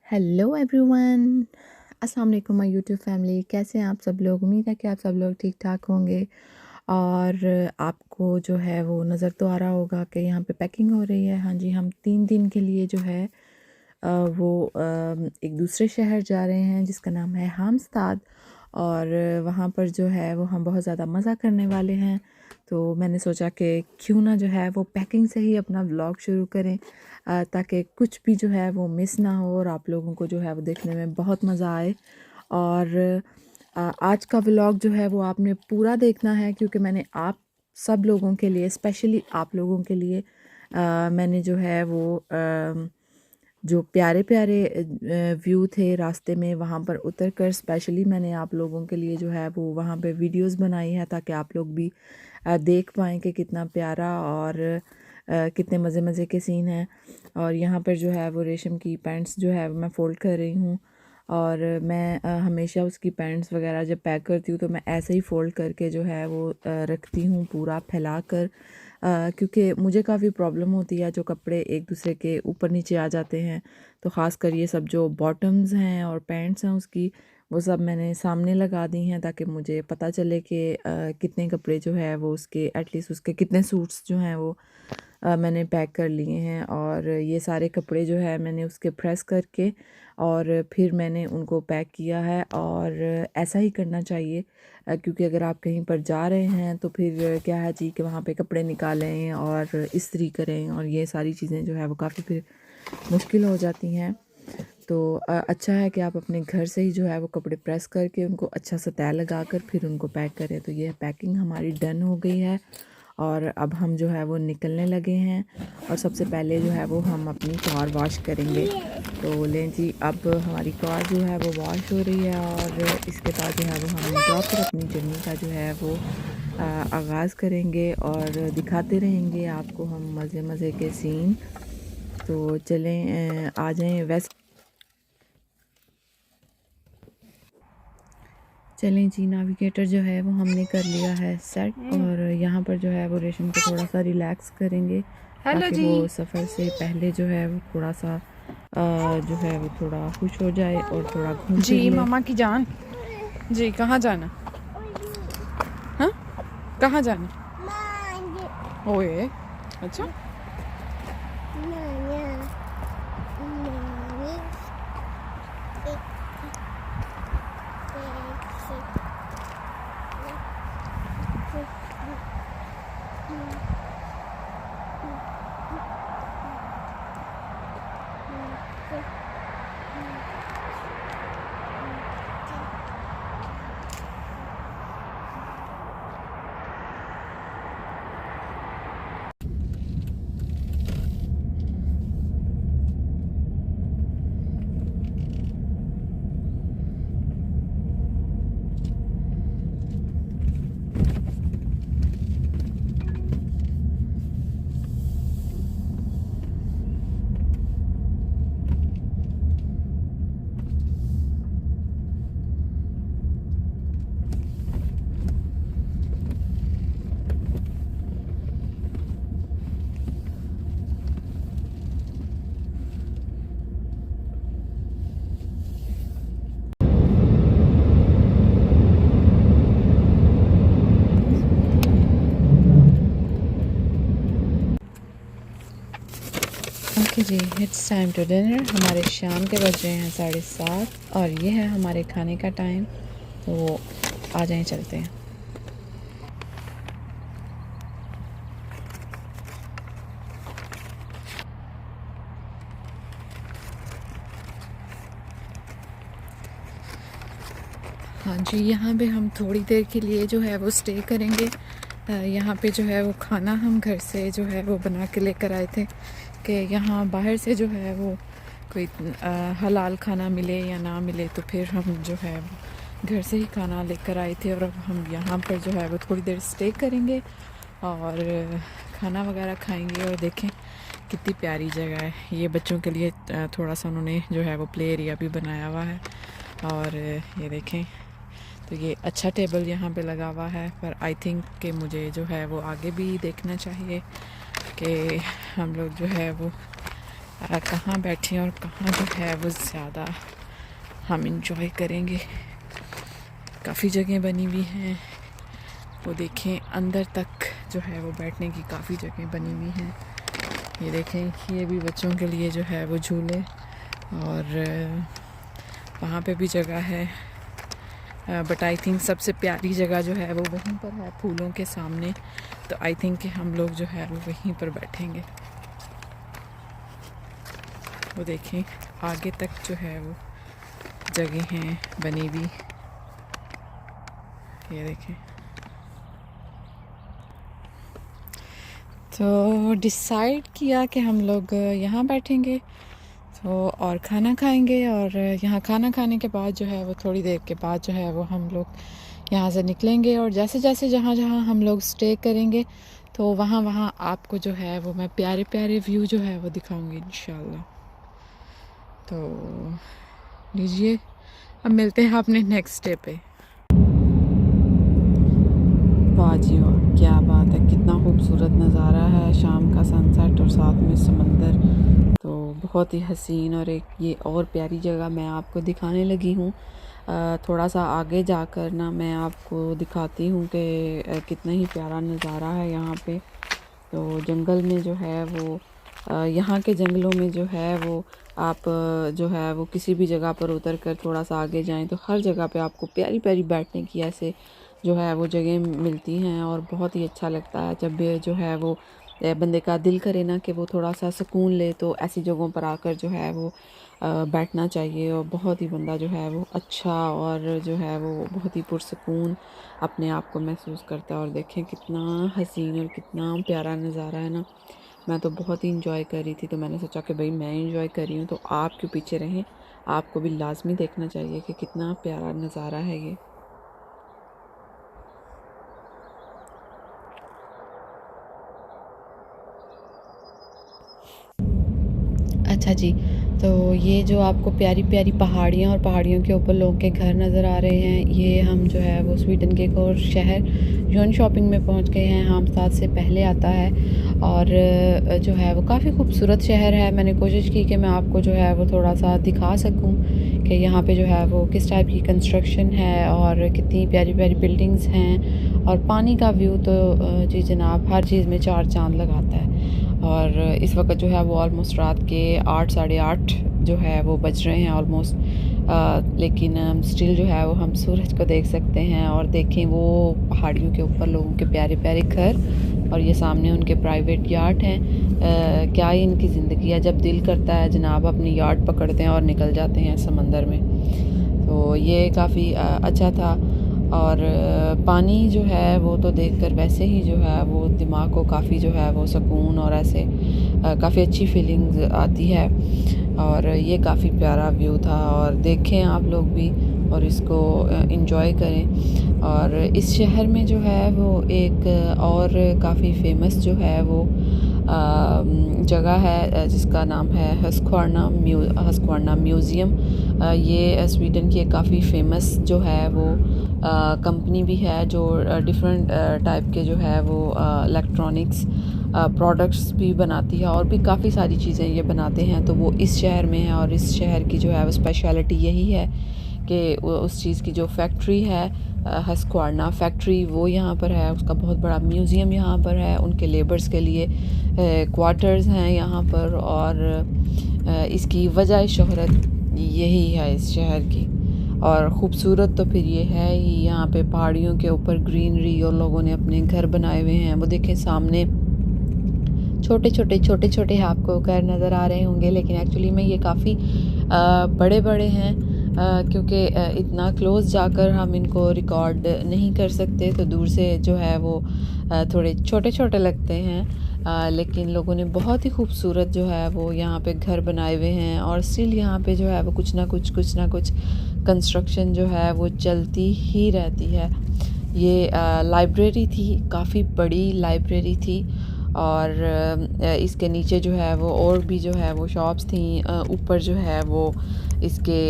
Hello everyone, अस्सलाम वालेकुम my YouTube family. कैसे हैं आप सब लोग? उम्मीद है कि आप सब लोग ठीक ठाक होंगे। और आपको जो है वो नज़र तो आ रहा होगा कि यहाँ पे पैकिंग हो रही है। हाँ जी, हम 3 दिन के लिए जो है वो एक दूसरे शहर जा रहे हैं जिसका नाम है हामस्ताद। और वहाँ पर जो है वो हम बहुत ज़्यादा मज़ा करने वाले हैं। तो मैंने सोचा कि क्यों ना जो है वो पैकिंग से ही अपना व्लॉग शुरू करें, ताकि कुछ भी जो है वो मिस ना हो और आप लोगों को जो है वो देखने में बहुत मज़ा आए। और आज का व्लॉग जो है वो आपने पूरा देखना है, क्योंकि मैंने आप सब लोगों के लिए, स्पेशली आप लोगों के लिए मैंने जो है वो जो प्यारे प्यारे व्यू थे रास्ते में, वहाँ पर उतर कर स्पेशली मैंने आप लोगों के लिए जो है वो वहाँ पे वीडियोस बनाई है, ताकि आप लोग भी देख पाएँ कि कितना प्यारा और कितने मज़े मज़े के सीन हैं। और यहाँ पर जो है वो रेशम की पैंट्स जो है मैं फ़ोल्ड कर रही हूँ। और मैं हमेशा उसकी पैंट्स वगैरह जब पैक करती हूँ तो मैं ऐसे ही फ़ोल्ड करके जो है वो रखती हूँ, पूरा फैला कर, क्योंकि मुझे काफ़ी प्रॉब्लम होती है जो कपड़े एक दूसरे के ऊपर नीचे आ जाते हैं। तो ख़ास कर ये सब जो बॉटम्स हैं और पैंट्स हैं उसकी, वो सब मैंने सामने लगा दी हैं, ताकि मुझे पता चले कि कितने कपड़े जो है वो उसके, एटलीस्ट उसके कितने सूट्स जो हैं वो मैंने पैक कर लिए हैं। और ये सारे कपड़े जो है मैंने उसके प्रेस करके और फिर मैंने उनको पैक किया है। और ऐसा ही करना चाहिए, क्योंकि अगर आप कहीं पर जा रहे हैं तो फिर क्या है जी कि वहाँ पे कपड़े निकालें और इस्त्री करें, और ये सारी चीज़ें जो है वो काफ़ी फिर मुश्किल हो जाती हैं। तो अच्छा है कि आप अपने घर से ही जो है वो कपड़े प्रेस करके उनको अच्छा सा तय लगा कर फिर उनको पैक करें। तो ये पैकिंग हमारी डन हो गई है और अब हम जो है वो निकलने लगे हैं। और सबसे पहले जो है वो हम अपनी कार वॉश करेंगे। तो लें जी, अब हमारी कार जो है वो वॉश हो रही है और इसके बाद जो है वो हम जाकर अपनी जर्नी का जो है वो आगाज़ करेंगे और दिखाते रहेंगे आपको हम मज़े मज़े के सीन। तो चलें, आ जाएं। वैसे चलें जी, नाविगेटर जो है वो हमने कर लिया है सेट, और यहाँ पर जो है वो रेशम को थोड़ा सा रिलैक्स करेंगे, हेलो ताकि जी। वो सफ़र से पहले जो है वो थोड़ा सा जो है वो थोड़ा खुश हो जाए और थोड़ा घूम फिर जी ले। मामा की जान। जी कहाँ जाना? हाँ, कहाँ जाना? ओए, अच्छा। ओके जी, इट्स टाइम टू डिनर। हमारे शाम के बज रहे हैं 7:30 और ये है हमारे खाने का टाइम। तो आ जाएं, चलते हैं। हाँ जी, यहाँ पे हम थोड़ी देर के लिए जो है वो स्टे करेंगे। यहाँ पे जो है वो खाना हम घर से जो है वो बना के लेकर आए थे, कि यहाँ बाहर से जो है वो कोई हलाल खाना मिले या ना मिले, तो फिर हम जो है घर से ही खाना लेकर आए थे। और अब हम यहाँ पर जो है वो थोड़ी देर स्टे करेंगे और खाना वगैरह खाएंगे। और देखें कितनी प्यारी जगह है ये, बच्चों के लिए थोड़ा सा उन्होंने जो है वो प्ले एरिया भी बनाया हुआ है। और ये देखें, तो ये अच्छा टेबल यहाँ पे लगा हुआ है। पर आई थिंक कि मुझे जो है वो आगे भी देखना चाहिए कि हम लोग जो है वो कहाँ बैठें और कहाँ जो है वो ज़्यादा हम इंजॉय करेंगे। काफ़ी जगह बनी हुई हैं, वो देखें अंदर तक जो है वो बैठने की काफ़ी जगह बनी हुई हैं। ये देखें, ये भी बच्चों के लिए जो है वो झूले, और वहाँ पे भी जगह है। बट आई थिंक सबसे प्यारी जगह जो है वो वहीं पर है, फूलों के सामने। तो आई थिंक कि हम लोग जो है वो वहीं पर बैठेंगे। वो देखें आगे तक जो है वो जगह हैं बनी हुई। ये देखें, तो डिसाइड किया कि हम लोग यहाँ बैठेंगे तो और खाना खाएंगे, और यहाँ खाना खाने के बाद जो है वो थोड़ी देर के बाद जो है वो हम लोग यहाँ से निकलेंगे, और जैसे जैसे जहाँ जहाँ हम लोग स्टे करेंगे तो वहाँ वहाँ आपको जो है वो मैं प्यारे प्यारे व्यू जो है वो दिखाऊंगी इंशाल्लाह। तो लीजिए, अब मिलते हैं अपने नेक्स्ट डे पे। वाह जी वाह, क्या बात है, कितना खूबसूरत नज़ारा है, शाम का सनसेट और साथ में समंदर। तो बहुत ही हसीन और एक ये और प्यारी जगह मैं आपको दिखाने लगी हूँ। थोड़ा सा आगे जाकर ना मैं आपको दिखाती हूँ कि कितना ही प्यारा नज़ारा है यहाँ पे। तो जंगल में जो है वो यहाँ के जंगलों में जो है वो आप जो है वो किसी भी जगह पर उतर कर थोड़ा सा आगे जाएं तो हर जगह पे आपको प्यारी प्यारी बैठने की ऐसे जो है वो जगह मिलती हैं, और बहुत ही अच्छा लगता है जब भी जो है वो बंदे का दिल करे ना कि वो थोड़ा सा सुकून ले, तो ऐसी जगहों पर आकर जो है वो बैठना चाहिए। और बहुत ही बंदा जो है वो अच्छा और जो है वो बहुत ही पुरसुकून अपने आप को महसूस करता है। और देखें कितना हसीन और कितना प्यारा नज़ारा है ना। मैं तो बहुत ही इंजॉय कर रही थी, तो मैंने सोचा कि भाई मैं इंजॉय कर रही हूँ तो आप क्यों पीछे रहें, आपको भी लाजमी देखना चाहिए कि कितना प्यारा नज़ारा है ये। अच्छा जी, तो ये जो आपको प्यारी प्यारी पहाड़ियाँ और पहाड़ियों के ऊपर लोगों के घर नज़र आ रहे हैं, ये हम जो है वो स्वीडन के एक और शहर जॉनशॉपिंग में पहुंच गए हैं। हामस्टाद से पहले आता है, और जो है वो काफ़ी खूबसूरत शहर है। मैंने कोशिश की कि मैं आपको जो है वो थोड़ा सा दिखा सकूं कि यहाँ पे जो है वो किस टाइप की कंस्ट्रक्शन है और कितनी प्यारी प्यारी बिल्डिंग्स हैं, और पानी का व्यू तो जी जनाब हर चीज़ में चार चांद लगाता है। और इस वक्त जो है वो ऑलमोस्ट रात के 8 साढ़े 8 जो है वो बज रहे हैं ऑलमोस्ट, लेकिन स्टिल जो है वो हम सूरज को देख सकते हैं। और देखें वो पहाड़ियों के ऊपर लोगों के प्यारे प्यारे घर, और ये सामने उनके प्राइवेट यार्ड हैं। क्या ही इनकी ज़िंदगी है, जब दिल करता है जनाब अपनी यार्ड पकड़ते हैं और निकल जाते हैं समंदर में। तो ये काफ़ी अच्छा था। और पानी जो है वो तो देखकर वैसे ही जो है वो दिमाग को काफ़ी जो है वो सुकून और ऐसे काफ़ी अच्छी फीलिंग्स आती है। और ये काफ़ी प्यारा व्यू था, और देखें आप लोग भी और इसको एंजॉय करें। और इस शहर में जो है वो एक और काफ़ी फेमस जो है वो जगह है जिसका नाम है हस्क्वार्ना म्यूज़ियम। ये स्वीडन की एक काफ़ी फेमस जो है वो कंपनी भी है जो डिफरेंट टाइप के जो है वो इलेक्ट्रॉनिक्स प्रोडक्ट्स भी बनाती है, और भी काफ़ी सारी चीज़ें ये बनाते हैं। तो वो इस शहर में है, और इस शहर की जो है वो स्पेशलिटी यही है कि उस चीज़ की जो फैक्ट्री है हस्क्वार्ना फैक्ट्री वो यहाँ पर है, उसका बहुत बड़ा म्यूज़ियम यहाँ पर है, उनके लेबर्स के लिए क्वार्टर्स हैं यहाँ पर। और इसकी वजह शोहरत यही है इस शहर की। और ख़ूबसूरत तो फिर ये है ही, यहाँ पे पहाड़ियों के ऊपर ग्रीनरी और लोगों ने अपने घर बनाए हुए हैं। वो देखें सामने छोटे छोटे आपको घर नज़र आ रहे होंगे, लेकिन एक्चुअली में ये काफ़ी बड़े बड़े हैं, क्योंकि इतना क्लोज़ जाकर हम इनको रिकॉर्ड नहीं कर सकते, तो दूर से जो है वो थोड़े छोटे छोटे लगते हैं। लेकिन लोगों ने बहुत ही खूबसूरत जो है वो यहाँ पे घर बनाए हुए हैं, और स्टिल यहाँ पे जो है वो कुछ ना कुछ कंस्ट्रक्शन जो है वो चलती ही रहती है। ये लाइब्रेरी थी, काफ़ी बड़ी लाइब्रेरी थी, और इसके नीचे जो है वो और भी जो है वो शॉप्स थी। ऊपर जो है वो इसके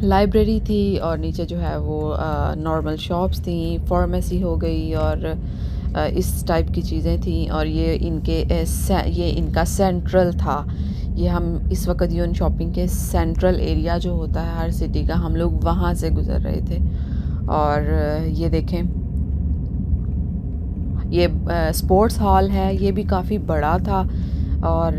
लाइब्रेरी थी, और नीचे जो है वो नॉर्मल शॉप्स थी, फार्मेसी हो गई, और इस टाइप की चीज़ें थी और ये इनका सेंट्रल था। ये हम इस वक्त यून शॉपिंग के सेंट्रल एरिया जो होता है हर सिटी का, हम लोग वहाँ से गुज़र रहे थे। और ये देखें, ये स्पोर्ट्स हॉल है, ये भी काफ़ी बड़ा था और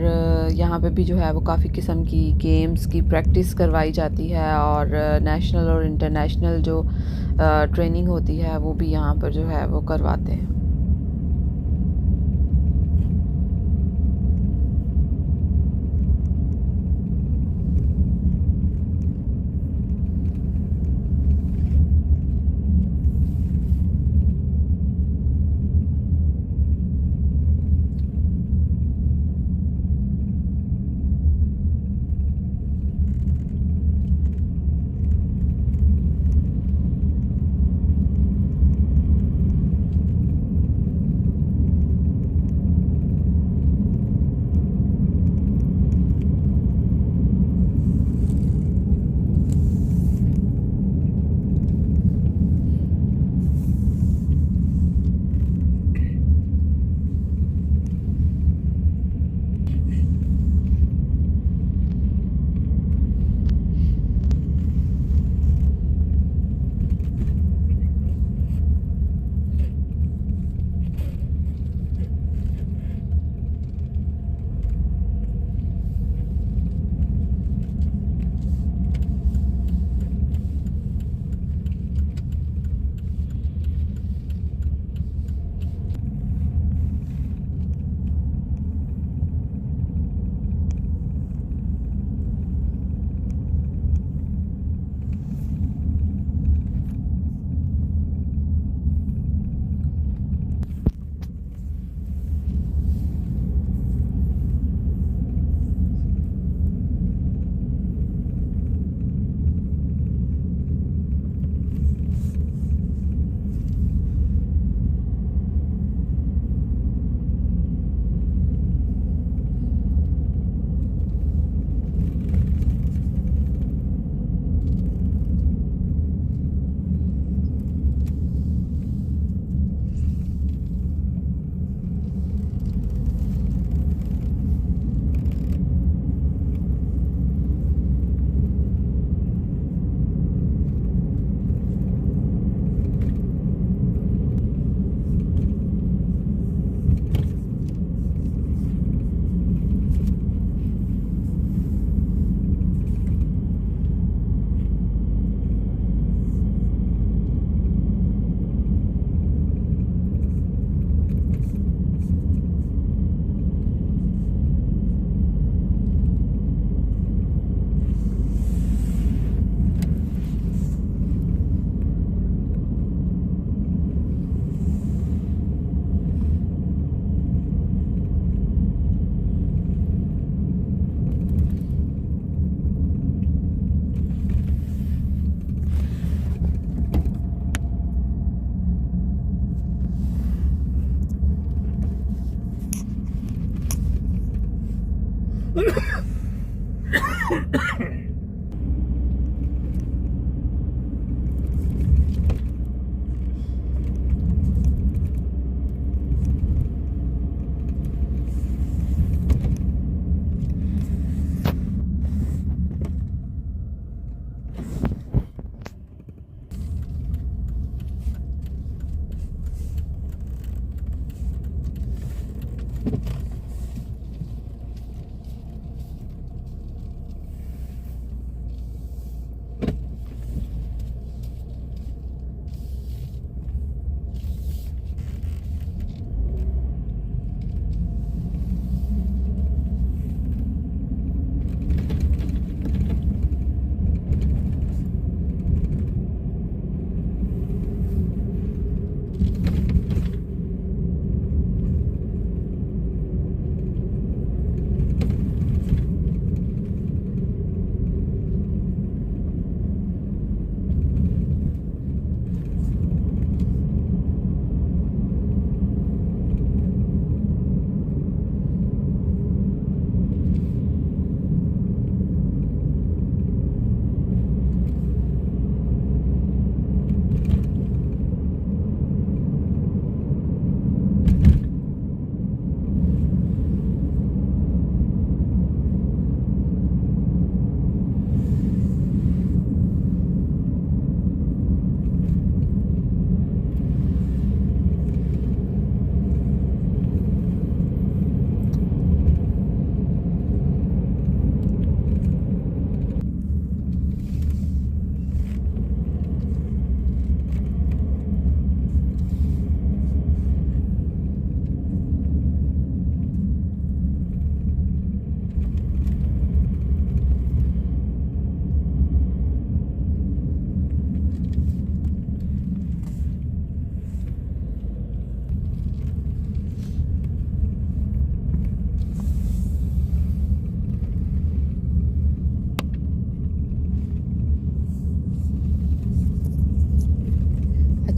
यहाँ पे भी जो है वो काफ़ी किस्म की गेम्स की प्रैक्टिस करवाई जाती है और नेशनल और इंटरनेशनल जो ट्रेनिंग होती है वो भी यहाँ पर जो है वो करवाते हैं।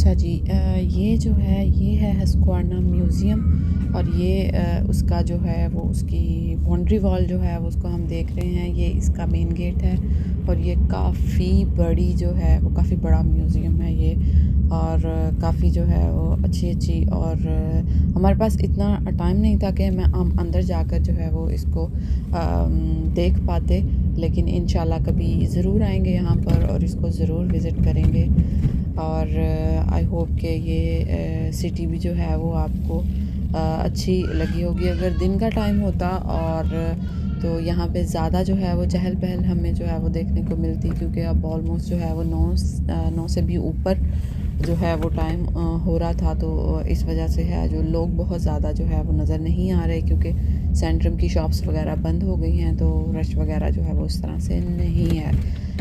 अच्छा जी, ये जो है ये है हस्क्वाना म्यूज़ियम और ये उसका जो है वो उसकी बाउंड्री वॉल जो है वो उसको हम देख रहे हैं। ये इसका मेन गेट है और ये काफ़ी बड़ी जो है वो काफ़ी बड़ा म्यूज़ियम है ये, और काफ़ी जो है वो अच्छी और हमारे पास इतना टाइम नहीं था कि हम अंदर जाकर जो है वो इसको देख पाते, लेकिन इंशाल्लाह कभी ज़रूर आएंगे यहाँ पर और इसको ज़रूर विज़िट करेंगे। और आई होप कि ये सिटी भी जो है वो आपको अच्छी लगी होगी। अगर दिन का टाइम होता और तो यहाँ पे ज़्यादा जो है वो चहल पहल हमें जो है वो देखने को मिलती, क्योंकि अब ऑलमोस्ट जो है वो 9 से भी ऊपर जो है वो टाइम हो रहा था, तो इस वजह से है जो लोग बहुत ज़्यादा जो है वो नज़र नहीं आ रहे, क्योंकि सेंट्रम की शॉप्स वगैरह बंद हो गई हैं, तो रश वगैरह जो है वो उस तरह से नहीं है।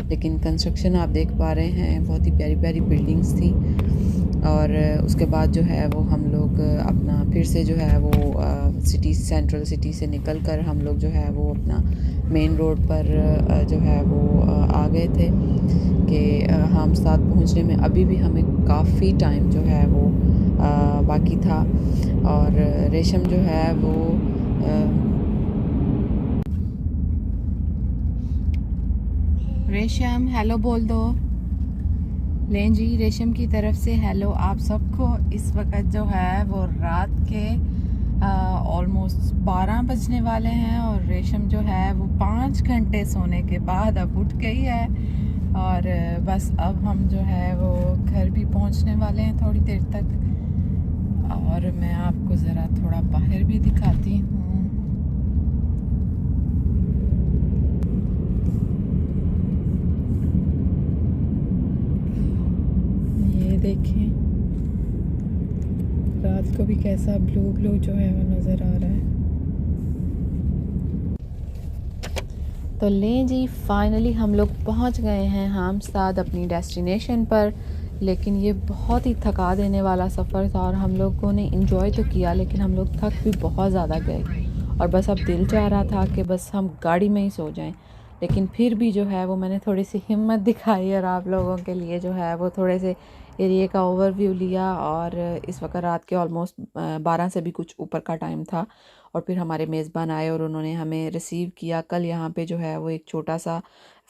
लेकिन कंस्ट्रक्शन आप देख पा रहे हैं, बहुत ही प्यारी प्यारी बिल्डिंग्स थी। और उसके बाद जो है वो हम लोग अपना फिर से जो है वो सिटी सेंट्रल सिटी से निकल कर हम लोग जो है वो अपना मेन रोड पर जो है वो आ गए थे कि हम साथ पहुंचने में अभी भी हमें काफ़ी टाइम जो है वो बाकी था। और रेशम जो है वो रेशम हेलो बोल दो। लें जी, रेशम की तरफ से हेलो आप सबको। इस वक्त जो है वो रात के ऑलमोस्ट 12 बजने वाले हैं और रेशम जो है वो 5 घंटे सोने के बाद अब उठ गई है। और बस अब हम जो है वो घर भी पहुंचने वाले हैं थोड़ी देर तक। और मैं आपको ज़रा थोड़ा बाहर भी दिखाती हूँ। ये देखें, रात को भी कैसा ब्लू ब्लू जो है वो नज़र आ रहा है। तो लें जी, फाइनली हम लोग पहुंच गए हैं हम साथ अपनी डेस्टिनेशन पर। लेकिन ये बहुत ही थका देने वाला सफ़र था और हम लोगों ने इंजॉय तो किया, लेकिन हम लोग थक भी बहुत ज़्यादा गए और बस अब दिल चाह रहा था कि बस हम गाड़ी में ही सो जाएं। लेकिन फिर भी जो है वो मैंने थोड़ी सी हिम्मत दिखाई और आप लोगों के लिए जो है वो थोड़े से एरिया का ओवरव्यू लिया। और इस वक्त रात के ऑलमोस्ट 12 से भी कुछ ऊपर का टाइम था और फिर हमारे मेज़बान आए और उन्होंने हमें रिसीव किया। कल यहाँ पे जो है वो एक छोटा सा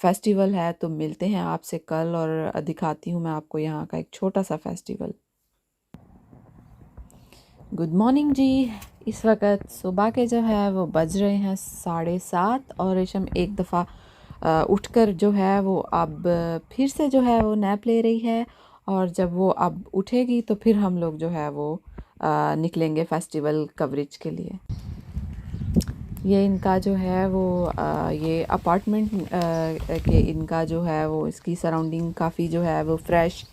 फेस्टिवल है, तो मिलते हैं आपसे कल और दिखाती हूँ मैं आपको यहाँ का एक छोटा सा फेस्टिवल। गुड मॉर्निंग जी। इस वक्त सुबह के जो है वो बज रहे हैं 7:30 और रेशम एक दफ़ा उठकर जो है वो अब फिर से जो है वो नैप ले रही है। और जब वो अब उठेगी तो फिर हम लोग जो है वो निकलेंगे फेस्टिवल कवरेज के लिए। ये इनका जो है वो ये अपार्टमेंट के इनका जो है वो इसकी सराउंडिंग काफ़ी जो है वो फ्रेश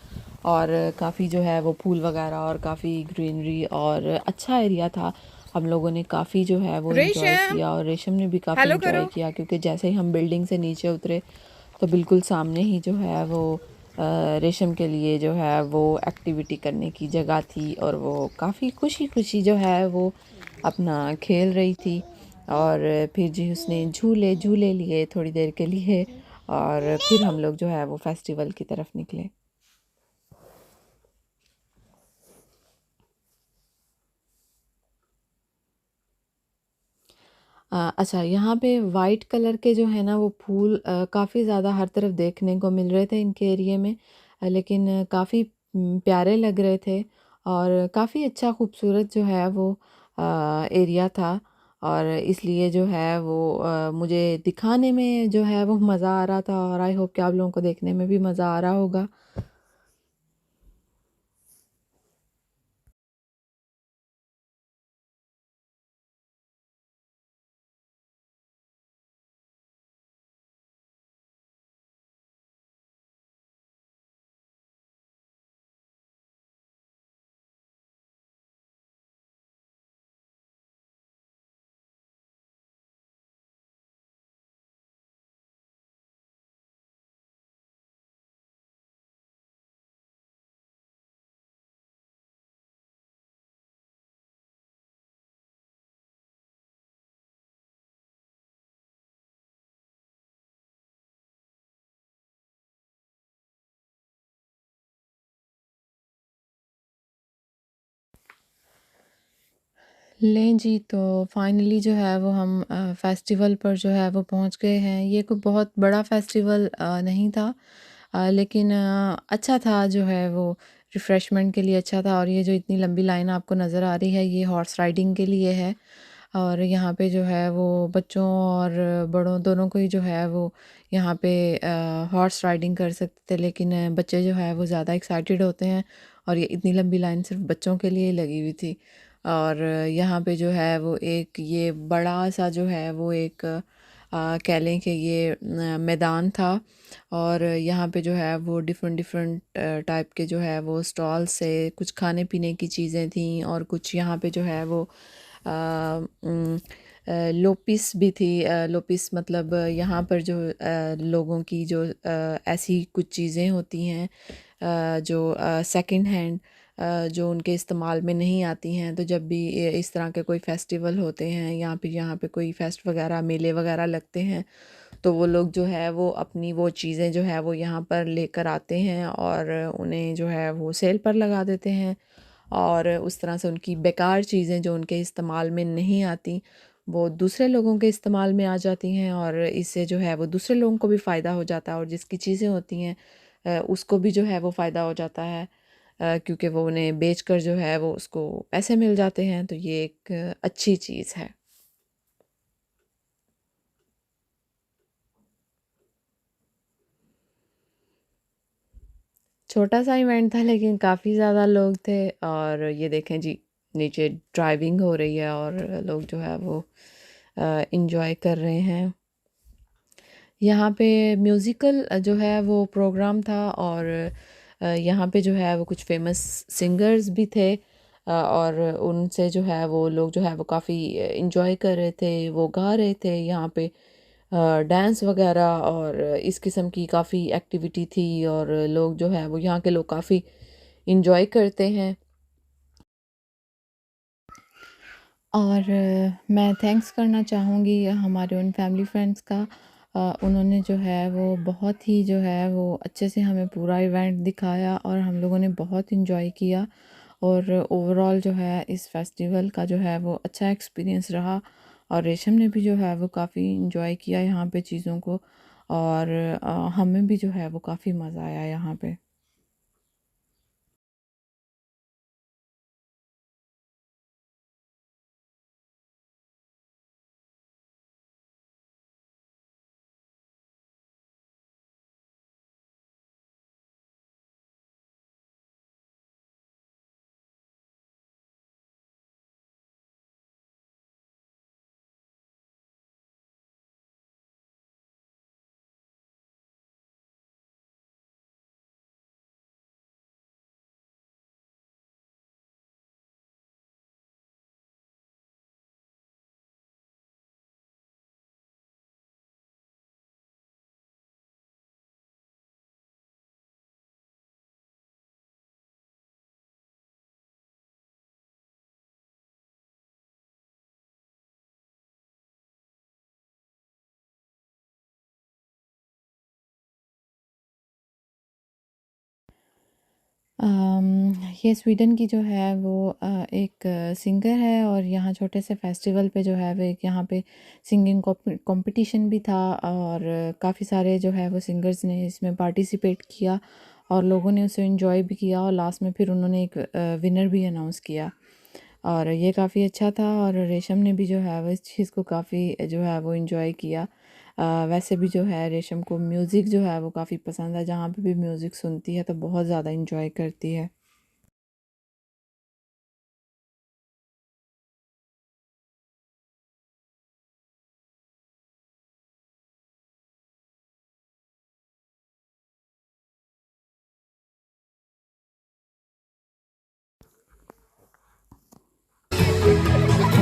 और काफ़ी जो है वो फूल वगैरह और काफ़ी ग्रीनरी और अच्छा एरिया था। हम लोगों ने काफ़ी जो है वो एंजॉय रेशम, किया और रेशम ने भी काफ़ी हेलो एंजॉय करो। किया, क्योंकि जैसे ही हम बिल्डिंग से नीचे उतरे तो बिल्कुल सामने ही जो है वो रेशम के लिए जो है वो एक्टिविटी करने की जगह थी और वो काफ़ी खुशी खुशी जो है वो अपना खेल रही थी। और फिर जी उसने झूले झूले लिए थोड़ी देर के लिए और फिर हम लोग जो है वो फेस्टिवल की तरफ निकले। अच्छा, यहाँ पे वाइट कलर के जो है ना वो फूल काफ़ी ज़्यादा हर तरफ देखने को मिल रहे थे इनके एरिए में। लेकिन काफ़ी प्यारे लग रहे थे और काफ़ी अच्छा खूबसूरत जो है वो एरिया था। और इसलिए जो है वो मुझे दिखाने में जो है वो मज़ा आ रहा था और आई होप कि आप लोगों को देखने में भी मज़ा आ रहा होगा। लें जी, तो फाइनली जो है वो हम फेस्टिवल पर जो है वो पहुंच गए हैं। ये कोई बहुत बड़ा फेस्टिवल नहीं था, लेकिन अच्छा था जो है वो, रिफ़्रेशमेंट के लिए अच्छा था। और ये जो इतनी लंबी लाइन आपको नज़र आ रही है, ये हॉर्स राइडिंग के लिए है। और यहाँ पे जो है वो बच्चों और बड़ों दोनों को ही जो है वो यहाँ पे हॉर्स राइडिंग कर सकते थे, लेकिन बच्चे जो है वो ज़्यादा एक्साइटेड होते हैं, और ये इतनी लंबी लाइन सिर्फ बच्चों के लिए ही लगी हुई थी। और यहाँ पे जो है वो एक ये बड़ा सा जो है वो एक कह लें कि ये मैदान था। और यहाँ पे जो है वो डिफरेंट डिफरेंट टाइप के जो है वो स्टॉल से कुछ खाने पीने की चीज़ें थी, और कुछ यहाँ पे जो है वो लोपिस भी थी। लोपिस मतलब यहाँ पर जो लोगों की जो ऐसी कुछ चीज़ें होती हैं जो सेकंड हैंड, जो उनके इस्तेमाल में नहीं आती हैं। तो जब भी इस तरह के कोई फेस्टिवल होते हैं या फिर यहाँ पे कोई फेस्ट वगैरह मेले वगैरह लगते हैं, तो वो लोग जो है वो अपनी वो चीज़ें जो है वो यहाँ पर लेकर आते हैं और उन्हें जो है वो सेल पर लगा देते हैं। और उस तरह से उनकी बेकार चीज़ें जो उनके इस्तेमाल में नहीं आती, वो दूसरे लोगों के इस्तेमाल में आ जाती हैं, और इससे जो है वो दूसरे लोगों को भी फ़ायदा हो जाता है, और जिसकी चीज़ें होती हैं उसको भी जो है वो फ़ायदा हो जाता है, क्योंकि वो उन्हें बेचकर जो है वो उसको पैसे मिल जाते हैं। तो ये एक अच्छी चीज़ है। छोटा सा इवेंट था, लेकिन काफ़ी ज़्यादा लोग थे। और ये देखें जी, नीचे ड्राइविंग हो रही है और लोग जो है वो इंजॉय कर रहे हैं। यहाँ पे म्यूज़िकल जो है वो प्रोग्राम था, और यहाँ पे जो है वो कुछ फेमस सिंगर्स भी थे, और उनसे जो है वो लोग जो है वो काफ़ी इंजॉय कर रहे थे, वो गा रहे थे यहाँ पे डांस वगैरह, और इस किस्म की काफ़ी एक्टिविटी थी। और लोग जो है वो यहाँ के लोग काफ़ी इंजॉय करते हैं। और मैं थैंक्स करना चाहूँगी हमारे उन फैमिली फ्रेंड्स का। उन्होंने जो है वो बहुत ही जो है वो अच्छे से हमें पूरा इवेंट दिखाया, और हम लोगों ने बहुत इंजॉय किया। और ओवरऑल जो है इस फेस्टिवल का जो है वो अच्छा एक्सपीरियंस रहा। और रेशम ने भी जो है वो काफ़ी इंजॉय किया यहाँ पे चीज़ों को, और हमें भी जो है वो काफ़ी मज़ा आया यहाँ पे। ये स्वीडन की जो है वो एक सिंगर है, और यहाँ छोटे से फेस्टिवल पे जो है वो एक यहाँ पे सिंगिंग कंपटीशन भी था, और काफ़ी सारे जो है वो सिंगर्स ने इसमें पार्टिसिपेट किया, और लोगों ने उसे एंजॉय भी किया, और लास्ट में फिर उन्होंने एक विनर भी अनाउंस किया। और ये काफ़ी अच्छा था, और रेशम ने भी जो है वो इस चीज़ को काफ़ी जो है वो एंजॉय किया। वैसे भी जो है रेशम को म्यूज़िक जो है वो काफ़ी पसंद है, जहाँ पे भी म्यूज़िक सुनती है तो बहुत ज़्यादा एंजॉय करती है।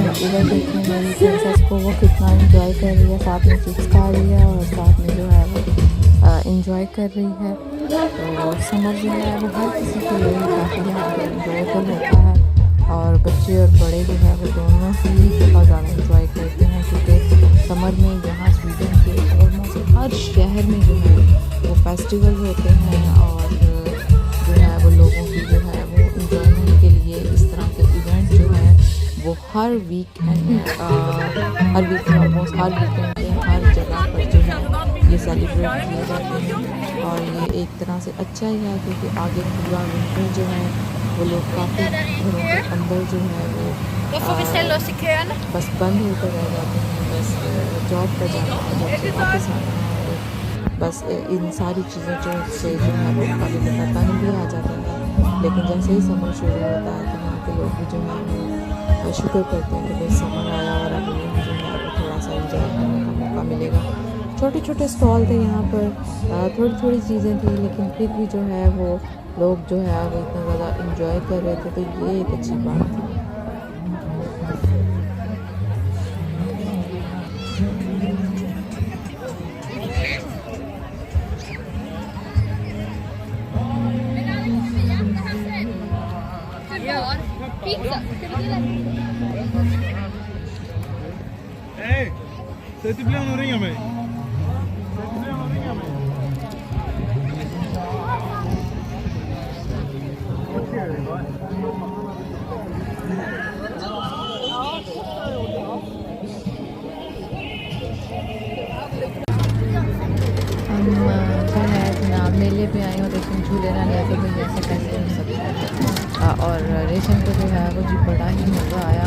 और इधर देखिए मेरी प्रिंसेस को वो कितना एंजॉय कर रही है, साथ में चिप्स खा रही है, और साथ में जो है वो एंजॉय कर रही है। तो समर जो है वो हर किसी के लिए काफ़ी यहाँ पे इंजॉयबल होता है, और बच्चे और बड़े जो है वो दोनों ही बहुत ज़्यादा इंजॉय करते हैं, क्योंकि समर में यहाँ स्वीडन के ऑलमोस्ट हर शहर में जो है वो फेस्टिवल होते हैं, और जो है वो लोगों की जो है वो इंजॉयमेंट के लिए इस तरह के इवेंट जो है वो हर वीकेंड हर वीक में ऑलमोस्ट हर वीकेंड पे हर जगह पर जो है ये सेलिब्रेट किए जाते हैं। और ये एक तरह से अच्छा ही है क्योंकि आगे पूरा विंटर जो है वो लोग काफ़ी घरों के अंदर जो है वो बस बंद होकर रह जाते हैं, बस जॉब पर जाना है, जॉब से वापस आना है और बस इन सारी चीज़ों से जो है वो कभी कभी तंग भी आ जाता है। लेकिन जैसे ही समर शुरू होता है तो यहाँ के लोग भी जो है वो शुक्र करते हैं कि भाई समर आया और अब उन्हें जो है वो थोड़ा सा इंजॉय करने का मौका मिलेगा। छोटे छोटे स्टॉल थे यहाँ पर, थोड़ी थोड़ी चीज़ें थी, लेकिन फिर भी जो है वो लोग जो है वो इतना ज़्यादा इंजॉय कर रहे थे, तो ये एक अच्छी बात थी। Ehi, se ti pigliano ringa a me. Se ti pigliano ringa a me. हम जो है जनाब मेले पे आए और रेशम झूले ना ले तो भाई ऐसे कैसे हो सकता है। और रेशम को जो है वो जी बड़ा ही मज़ा आया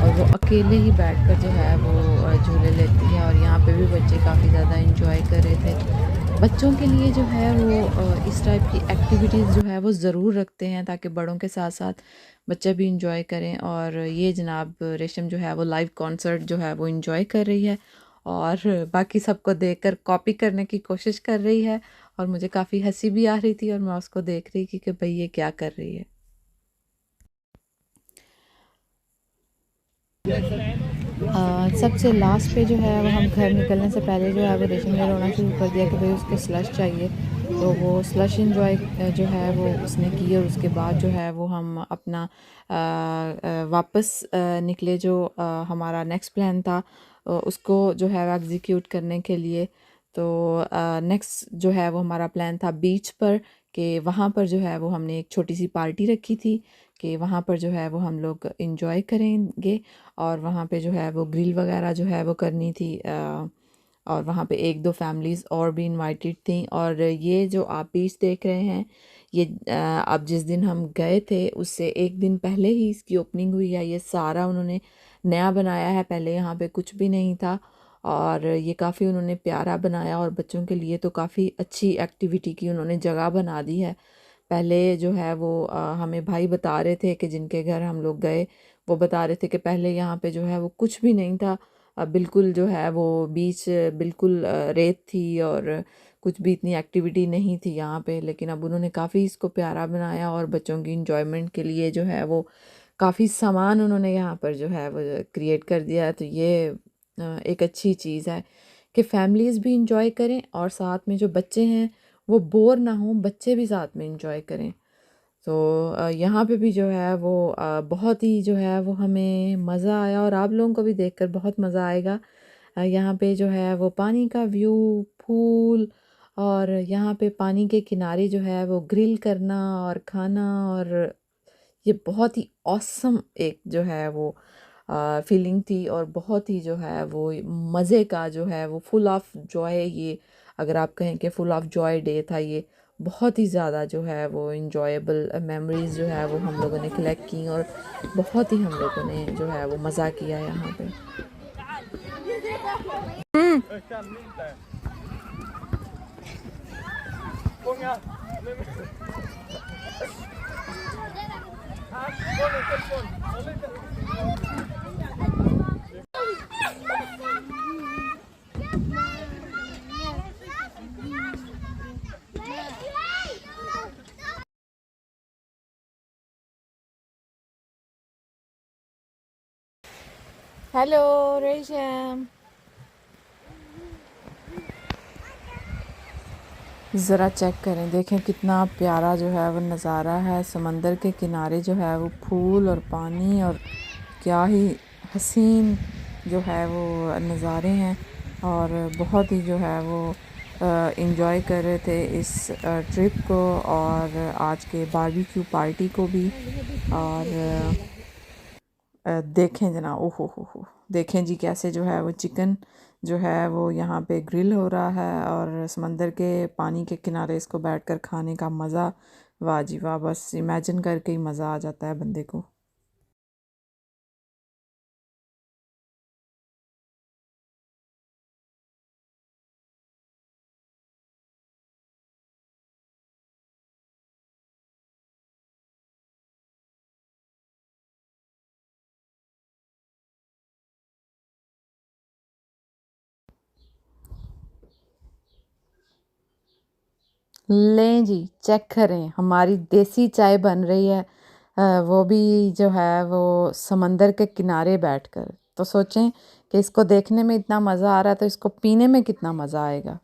और वो अकेले ही बैठकर जो है वो झूले लेती है। और यहाँ पे भी बच्चे काफ़ी ज़्यादा इंजॉय कर रहे थे। बच्चों के लिए जो है वो इस टाइप की एक्टिविटीज़ जो है वो ज़रूर रखते हैं ताकि बड़ों के साथ साथ बच्चे भी इंजॉय करें। और ये जनाब रेशम जो है वो लाइव कॉन्सर्ट जो है वो इंजॉय कर रही है और बाकी सबको देखकर कॉपी करने की कोशिश कर रही है। और मुझे काफ़ी हंसी भी आ रही थी और मैं उसको देख रही थी कि भाई ये क्या कर रही है। सबसे लास्ट पे जो है वो हम घर निकलने से पहले जो है वो रेशम ने रोना शुरू कर दिया कि भाई उसको स्लश चाहिए। तो वो स्लश इंजॉय जो है वो उसने की और उसके बाद जो है वो हम अपना वापस निकले। जो हमारा नेक्स्ट प्लान था उसको जो है एग्जीक्यूट करने के लिए। तो नेक्स्ट जो है वो हमारा प्लान था बीच पर, कि वहाँ पर जो है वो हमने एक छोटी सी पार्टी रखी थी कि वहाँ पर जो है वो हम लोग इंजॉय करेंगे। और वहाँ पे जो है वो ग्रिल वगैरह जो है वो करनी थी। और वहाँ पे एक दो फैमिलीज़ और भी इनवाइटेड थी। और ये जो आप बीच देख रहे हैं ये अब जिस दिन हम गए थे उससे एक दिन पहले ही इसकी ओपनिंग हुई है। ये सारा उन्होंने नया बनाया है, पहले यहाँ पे कुछ भी नहीं था। और ये काफ़ी उन्होंने प्यारा बनाया और बच्चों के लिए तो काफ़ी अच्छी एक्टिविटी की उन्होंने जगह बना दी है। पहले जो है वो हमें भाई बता रहे थे कि जिनके घर हम लोग गए वो बता रहे थे कि पहले यहाँ पे जो है वो कुछ भी नहीं था। बिल्कुल जो है वो बीच बिल्कुल रेत थी और कुछ भी इतनी एक्टिविटी नहीं थी यहाँ पे। लेकिन अब उन्होंने काफ़ी इसको प्यारा बनाया और बच्चों की इंजॉयमेंट के लिए जो है वो काफ़ी सामान उन्होंने यहाँ पर जो है वो क्रिएट कर दिया है। तो ये एक अच्छी चीज़ है कि फैमिलीज़ भी इंजॉय करें और साथ में जो बच्चे हैं वो बोर ना हों, बच्चे भी साथ में इंजॉय करें। तो यहाँ पे भी जो है वो बहुत ही जो है वो हमें मज़ा आया और आप लोगों को भी देखकर बहुत मज़ा आएगा। यहाँ पे जो है वो पानी का व्यू, फूल और यहाँ पे पानी के किनारे जो है वो ग्रिल करना और खाना। और ये बहुत ही ऑसम एक जो है वो फीलिंग थी और बहुत ही जो है वो मज़े का जो है वो फुल ऑफ जॉय, ये अगर आप कहें कि फुल ऑफ जॉय डे था ये। बहुत ही ज़्यादा जो है वो इंजॉयबल मेमोरीज़ जो है वो हम लोगों ने कलेक्ट की और बहुत ही हम लोगों ने जो है वो मज़ा किया यहाँ पे। हेलो रेशम, ज़रा चेक करें, देखें कितना प्यारा जो है वो नज़ारा है। समंदर के किनारे जो है वो फूल और पानी और क्या ही हसीन जो है वो नज़ारे हैं। और बहुत ही जो है वो इंजॉय कर रहे थे इस ट्रिप को और आज के बारबेक्यू पार्टी को भी। और देखें जना, ओहो हो, देखें जी कैसे जो है वो चिकन जो है वो यहाँ पे ग्रिल हो रहा है और समंदर के पानी के किनारे इसको बैठकर खाने का मज़ा, वाह जी वाह, बस इमेजिन करके ही मज़ा आ जाता है बंदे को। लें जी, चेक करें हमारी देसी चाय बन रही है, वो भी जो है वो समंदर के किनारे बैठकर। तो सोचें कि इसको देखने में इतना मज़ा आ रहा है तो इसको पीने में कितना मज़ा आएगा।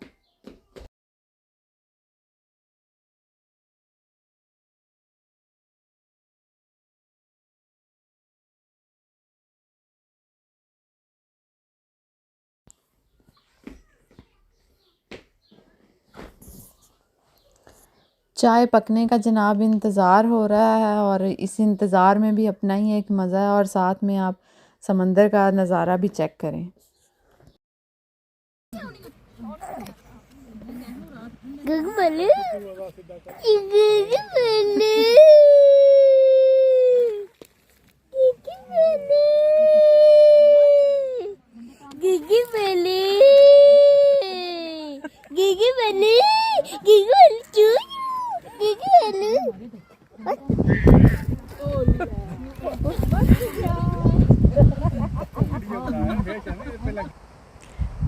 चाय पकने का जनाब इंतज़ार हो रहा है और इस इंतज़ार में भी अपना ही एक मज़ा है और साथ में आप समंदर का नज़ारा भी चेक करें। गगमले गगमले गगमले गगमले गगमले चू गगमले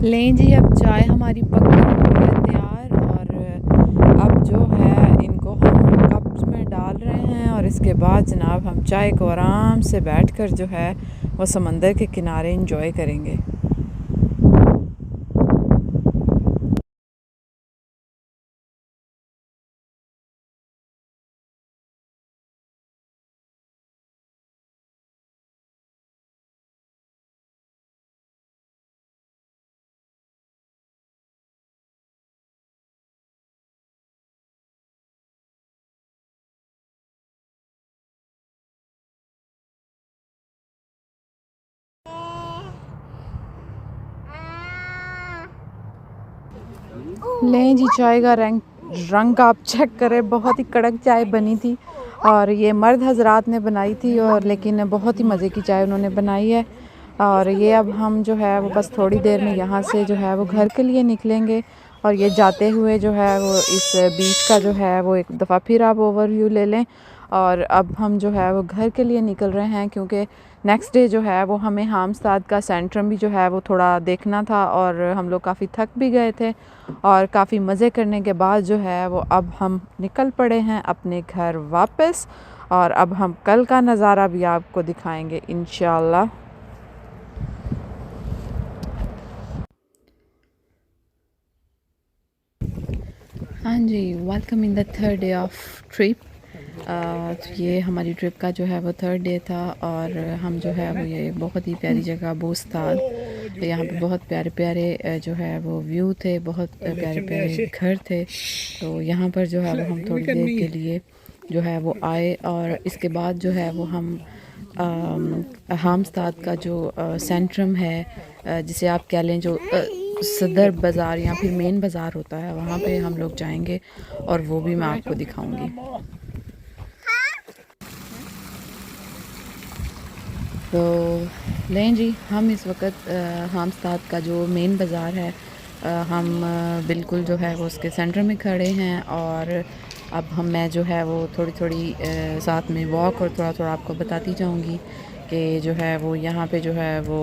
लें जी, अब चाय हमारी पक हुई है तैयार और अब जो है इनको हम कप्स में डाल रहे हैं और इसके बाद जनाब हम चाय को आराम से बैठकर जो है वो समंदर के किनारे एंजॉय करेंगे। लें जी, चाय का रंग आप चेक करें, बहुत ही कड़क चाय बनी थी और ये मर्द हजरात ने बनाई थी और लेकिन बहुत ही मज़े की चाय उन्होंने बनाई है। और ये अब हम जो है वो बस थोड़ी देर में यहाँ से जो है वो घर के लिए निकलेंगे और ये जाते हुए जो है वो इस बीच का जो है वो एक दफ़ा फिर आप ओवरव्यू ले लें। और अब हम जो है वो घर के लिए निकल रहे हैं क्योंकि नेक्स्ट डे जो है वो हमें हामस्टाद का सेंट्रम भी जो है वो थोड़ा देखना था और हम लोग काफ़ी थक भी गए थे और काफ़ी मज़े करने के बाद जो है वो अब हम निकल पड़े हैं अपने घर वापस और अब हम कल का नज़ारा भी आपको दिखाएंगे इंशाल्लाह। हाँ जी, welcome in the third day of trip. तो ये हमारी ट्रिप का जो है वो थर्ड डे था और हम जो है वो ये बहुत ही प्यारी जगह बोस्तान, तो यहाँ पे बहुत प्यारे प्यारे जो है वो व्यू थे, बहुत प्यारे प्यारे घर थे। तो यहाँ पर जो है वो हम थोड़ी देर के लिए जो है वो आए और इसके बाद जो है वो हम हामस्ताद का जो सेंट्रम है, जिसे आप कह लें जो सदर बाज़ार या फिर मेन बाज़ार होता है, वहाँ पे हम लोग जाएंगे और वो भी मैं आपको दिखाऊंगी। तो लें जी, हम इस वक्त हामस्ताद का जो मेन बाज़ार है, हम बिल्कुल जो है वो उसके सेंटर में खड़े हैं और अब मैं जो है वो थोड़ी थोड़ी साथ में वॉक और थोड़ा थोड़ा आपको बताती जाऊंगी कि जो है वो यहाँ पे जो है वो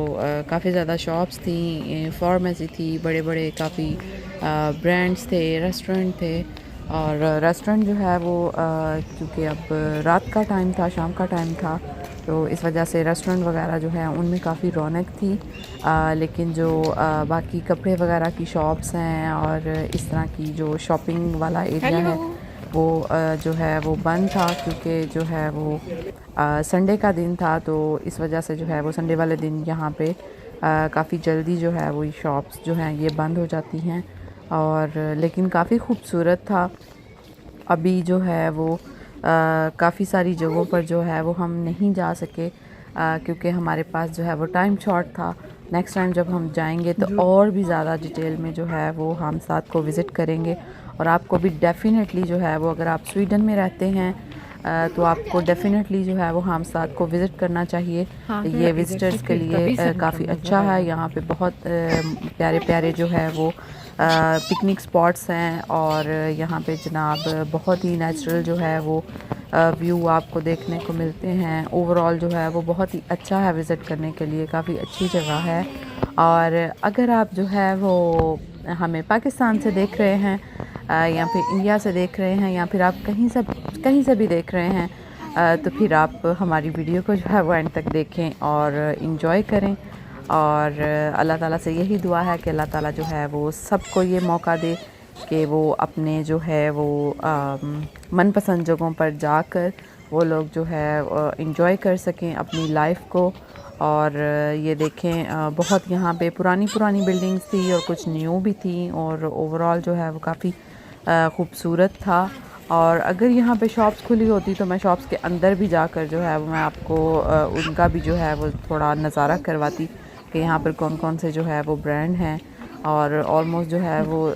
काफ़ी ज़्यादा शॉप्स थी, फार्मेसी थी, बड़े बड़े काफ़ी ब्रांड्स थे, रेस्टोरेंट थे। और रेस्टोरेंट जो है वो क्योंकि अब रात का टाइम था, शाम का टाइम था, तो इस वजह से रेस्टोरेंट वगैरह जो है उनमें काफ़ी रौनक थी। लेकिन जो बाकी कपड़े वगैरह की शॉप्स हैं और इस तरह की जो शॉपिंग वाला एरिया है वो जो है वो बंद था क्योंकि जो है वो संडे का दिन था। तो इस वजह से जो है वो संडे वाले दिन यहाँ पे काफ़ी जल्दी जो है वो शॉप्स जो हैं ये बंद हो जाती हैं। और लेकिन काफ़ी खूबसूरत था। अभी जो है वो काफ़ी सारी जगहों पर जो है वो हम नहीं जा सके क्योंकि हमारे पास जो है वो टाइम शॉर्ट था। नेक्स्ट टाइम जब हम जाएंगे तो और भी ज़्यादा डिटेल में जो है वो हम साथ को विज़िट करेंगे। और आपको भी डेफ़िनेटली जो है वो, अगर आप स्वीडन में रहते हैं तो आपको डेफ़िनेटली जो है वो हम साथ को विज़िट करना चाहिए। ये विज़िटर्स के लिए काफ़ी अच्छा है। यहाँ पे बहुत प्यारे प्यारे जो है वो पिकनिक स्पॉट्स हैं और यहाँ पे जनाब बहुत ही नेचुरल जो है वो व्यू आपको देखने को मिलते हैं। ओवरऑल जो है वो बहुत ही अच्छा है विज़िट करने के लिए, काफ़ी अच्छी जगह है। और अगर आप जो है वो हमें पाकिस्तान से देख रहे हैं या फिर इंडिया से देख रहे हैं या फिर आप कहीं से भी देख रहे हैं तो फिर आप हमारी वीडियो को जो है वो एंड तक देखें और इन्जॉय करें। और अल्लाह ताला से यही दुआ है कि अल्लाह ताला जो है वो सबको ये मौका दे कि वो अपने जो है वो मनपसंद जगहों पर जाकर वो लोग जो है इन्जॉय कर सकें अपनी लाइफ को। और ये देखें बहुत यहाँ पे पुरानी बिल्डिंग्स थी और कुछ न्यू भी थी और ओवरऑल जो है वो काफ़ी ख़ूबसूरत था। और अगर यहाँ पे शॉप्स खुली होती तो मैं शॉप्स के अंदर भी जाकर जो है वो मैं आपको उनका भी जो है वो थोड़ा नज़ारा करवाती कि यहाँ पर कौन कौन से जो है वो ब्रांड हैं। और ऑलमोस्ट जो है वो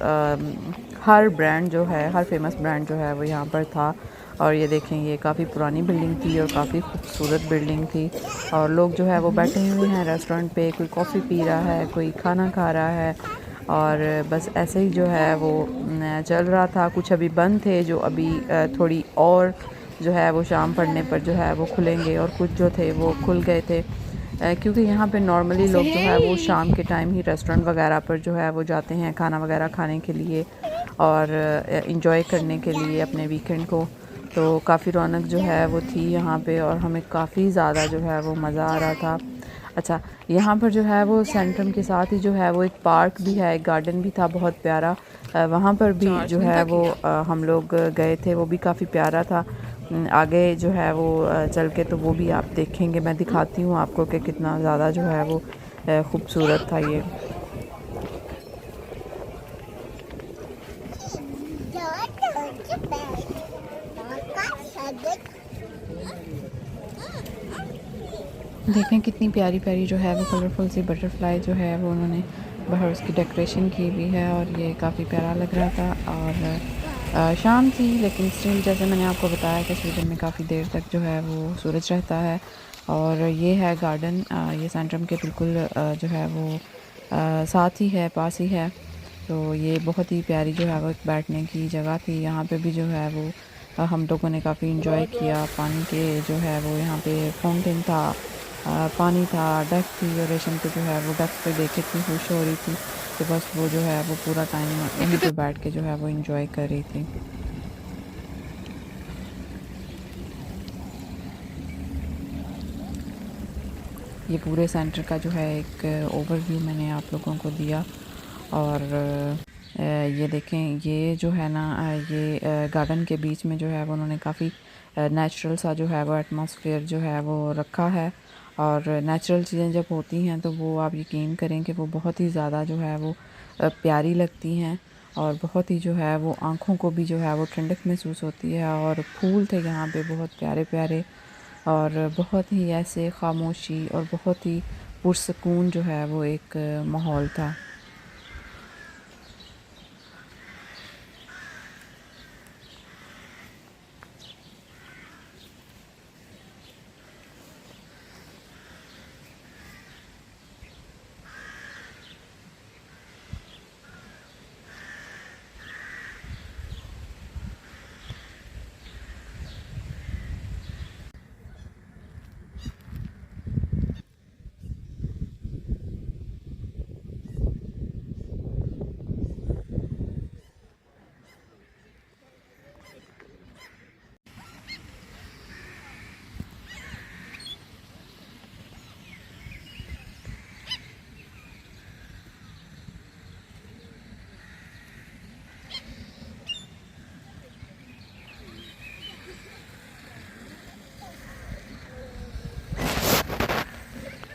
हर ब्रांड जो है, हर फेमस ब्रांड जो है वो यहाँ पर था। और ये देखें, ये काफ़ी पुरानी बिल्डिंग थी और काफ़ी खूबसूरत बिल्डिंग थी। और लोग जो है वो बैठे हुए हैं रेस्टोरेंट पे, कोई कॉफ़ी पी रहा है, कोई खाना खा रहा है और बस ऐसे ही जो है वो चल रहा था। कुछ अभी बंद थे जो अभी थोड़ी और जो है वो शाम पड़ने पर जो है वो खुलेंगे और कुछ जो थे वो खुल गए थे क्योंकि यहाँ पे नॉर्मली लोग जो है वो शाम के टाइम ही रेस्टोरेंट वगैरह पर जो है वो जाते हैं खाना वगैरह खाने के लिए और इन्जॉय करने के लिए अपने वीकेंड को। तो काफ़ी रौनक जो है वो थी यहाँ पे और हमें काफ़ी ज़्यादा जो है वो मज़ा आ रहा था। अच्छा, यहाँ पर जो है वो सेंट्रम के साथ ही जो है वो एक पार्क भी है, एक गार्डन भी था बहुत प्यारा। वहाँ पर भी जो है वो हम लोग गए थे, वो भी काफ़ी प्यारा था। आगे जो है वो चल के तो वो भी आप देखेंगे, मैं दिखाती हूँ आपको कि कितना ज़्यादा जो है वो ख़ूबसूरत था ये। देखें कितनी प्यारी प्यारी जो है वो कलरफुल सी बटरफ्लाई जो है वो उन्होंने बाहर उसकी डेकोरेशन की हुई है और ये काफ़ी प्यारा लग रहा था। और शाम थी लेकिन स्टिल जैसे मैंने आपको बताया कि स्वीडन में काफ़ी देर तक जो है वो सूरज रहता है। और ये है गार्डन, ये सेंट्रम के बिल्कुल जो है वो साथ ही है, पास ही है। तो ये बहुत ही प्यारी जो है वो एक बैठने की जगह थी। यहाँ पे भी जो है वो हम लोगों ने काफ़ी इंजॉय किया। पानी के जो है वो यहाँ पे फाउंटेन था, पानी था, डक थी और रेशम को जो है वो डक पे देख इतनी खुश हो रही थी कि बस वो जो है वो पूरा टाइम यहीं पे बैठ के जो है वो इंजॉय कर रही थी। ये पूरे सेंटर का जो है एक ओवरव्यू मैंने आप लोगों को दिया। और ये देखें, ये जो है ना ये गार्डन के बीच में जो है वो उन्होंने काफ़ी नेचुरल सा जो है वो एटमॉस्फेयर जो है वो रखा है। और नेचुरल चीज़ें जब होती हैं तो वो आप यकीन करें कि वो बहुत ही ज़्यादा जो है वो प्यारी लगती हैं और बहुत ही जो है वो आँखों को भी जो है वो ठंडक महसूस होती है। और फूल थे यहाँ पे बहुत प्यारे प्यारे और बहुत ही ऐसे खामोशी और बहुत ही पुरसकून जो है वो एक माहौल था।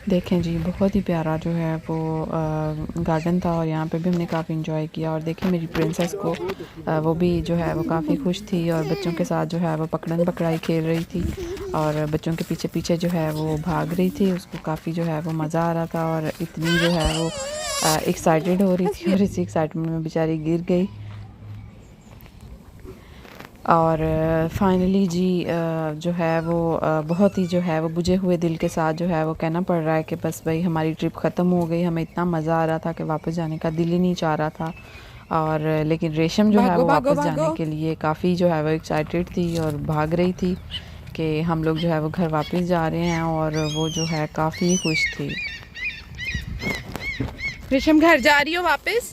देखें जी, बहुत ही प्यारा जो है वो गार्डन था और यहाँ पे भी हमने काफ़ी इंजॉय किया। और देखें मेरी प्रिंसेस को वो भी जो है वो काफ़ी खुश थी और बच्चों के साथ जो है वो पकड़न पकड़ाई खेल रही थी। और बच्चों के पीछे पीछे जो है वो भाग रही थी। उसको काफ़ी जो है वो मज़ा आ रहा था और इतनी जो है वो एक्साइटेड हो रही थी और इसी एक्साइटमेंट में बेचारी गिर गई। और फाइनली जी जो है वो बहुत ही जो है वो बुझे हुए दिल के साथ जो है वो कहना पड़ रहा है कि बस भाई हमारी ट्रिप ख़त्म हो गई। हमें इतना मज़ा आ रहा था कि वापस जाने का दिल ही नहीं चाह रहा था। और लेकिन रेशम जो है वो वापस जाने के लिए काफ़ी जो है वो एक्साइटेड थी और भाग रही थी कि हम लोग जो है वो घर वापस जा रहे हैं, और वो जो है काफ़ी खुश थी। रेशम घर जा रही हो वापस?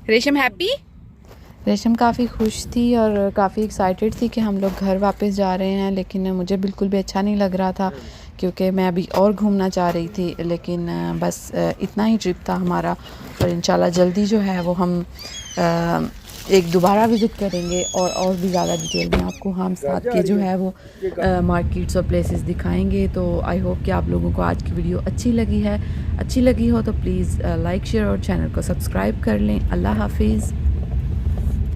रेशम हैप्पी? रेशम काफ़ी खुश थी और काफ़ी एक्साइटेड थी कि हम लोग घर वापस जा रहे हैं, लेकिन मुझे बिल्कुल भी अच्छा नहीं लग रहा था क्योंकि मैं अभी और घूमना चाह रही थी। लेकिन बस इतना ही ट्रिप था हमारा, और इंशाल्लाह जल्दी जो है वो हम एक दोबारा विज़िट करेंगे और भी ज़्यादा डिटेल में आपको हम साथ के जो है वो मार्केट्स और प्लेसेस दिखाएंगे। तो आई होप कि आप लोगों को आज की वीडियो अच्छी लगी हो तो प्लीज़ लाइक शेयर और चैनल को सब्सक्राइब कर लें। अल्लाह हाफिज़।